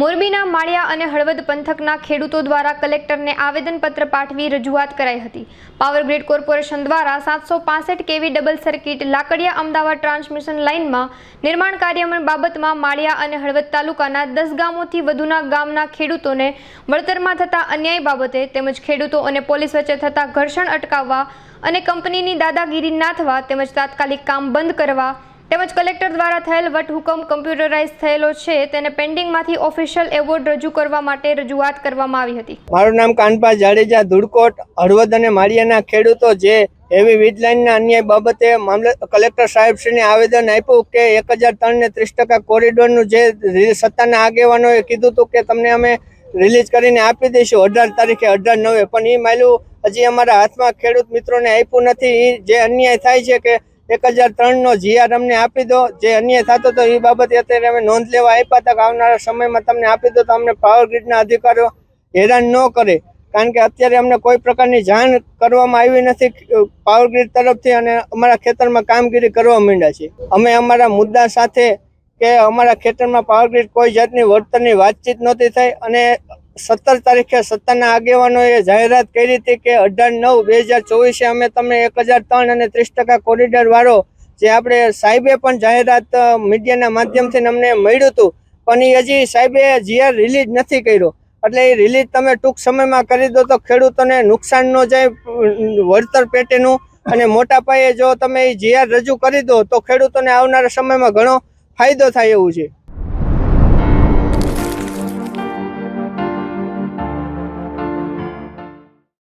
મોરબીના માળિયા અને હળવદ પંથકના ખેડૂતો દ્વારા કલેક્ટરને આવેદનપત્ર પાઠવી રજૂઆત કરાઈ હતી। પાવર ગ્રીડ કોર્પોરેશન દ્વારા 765 કેવી double circuit Lakadia Ahmedabad transmission લાઇનમાં નિર્માણ કાર્ય બાબતમાં માળિયા અને હળવદ તાલુકાના 10 ગામોથી વધુના ગામના ખેડૂતોને વળતરમાં થતા અન્યાય બાબતે તેમજ ખેડૂતો અને પોલીસ વચ્ચે થતા ઘર્ષણ અટકાવવા અને કંપનીની દાદાગીરી નાથવા તેમજ તાત્કાલિક કામ બંધ કરવા તેમજ કલેક્ટર દ્વારા થયેલ વટહુકમ કમ્પ્યુટરાઇઝ થયેલો છે તેને પેન્ડિંગમાંથી ઓફિશિયલ એવોર્ડ રજૂ કરવા માટે રજૂઆત કરવામાં આવી હતી। મારું નામ કાનપા જાડેજા ધુડકોટ હળવદ અને માળિયાના ખેડૂતો જે હેવી વીજ લાઇનના અન્યાય બાબતે કલેક્ટર સાહેબશ્રીને આવેદન આપ્યું કે 1003 ને 30% કોરિડોરનું જે સત્તાના આગેવાનોએ કીધું હતું કે તમને અમે રિલીઝ કરીને આપી દઈશું 18 તારીખે 18/9 પણ એ માલ્યું હજી અમારા હાથમાં ખેડૂત મિત્રોને આપ્યું નથી। જે અન્યાય થાય છે કે 1003 નો જીઆર અમને આપી દો। જે અન્યાય થતો હતો એ બાબતે અત્યારે અમે નોંધ લેવા આપ્યા હતા કે આવનારા સમયમાં તમને આપી દો તો અમને પાવર ગ્રીડના અધિકારીઓ હેરાન ન કરે, કારણ કે અત્યારે અમને કોઈ પ્રકારની જાણ કરવામાં આવી નથી પાવર ગ્રીડ તરફથી અને અમારા ખેતરમાં કામગીરી કરવા માંડ્યા છે। અમે અમારા મુદ્દા સાથે કે અમારા ખેતરમાં પાવર ગ્રીડ કોઈ જાતની વળતરની વાતચીત નહોતી થઈ અને 17 તારીખે સત્તાના આગેવાનોએ જાહેરાત કરી હતી કે 18/9/2024 અમે તમને 1003 અને 30% કોરિડોર વાળો જે આપણે સાહેબે પણ જાહેરાત મીડિયાના માધ્યમથી અમને મળ્યું હતું પણ એ હજી સાહેબે જીઆર રિલીઝ નથી કર્યો। એટલે એ રિલીઝ તમે ટૂંક સમયમાં કરી દો તો ખેડૂતોને નુકસાન ન જાય વળતર પેટેનું, અને મોટા પાયે જો તમે એ જીઆર રજૂ કરી દો તો ખેડૂતોને આવનારા સમયમાં ઘણો ફાયદો થાય એવું છે।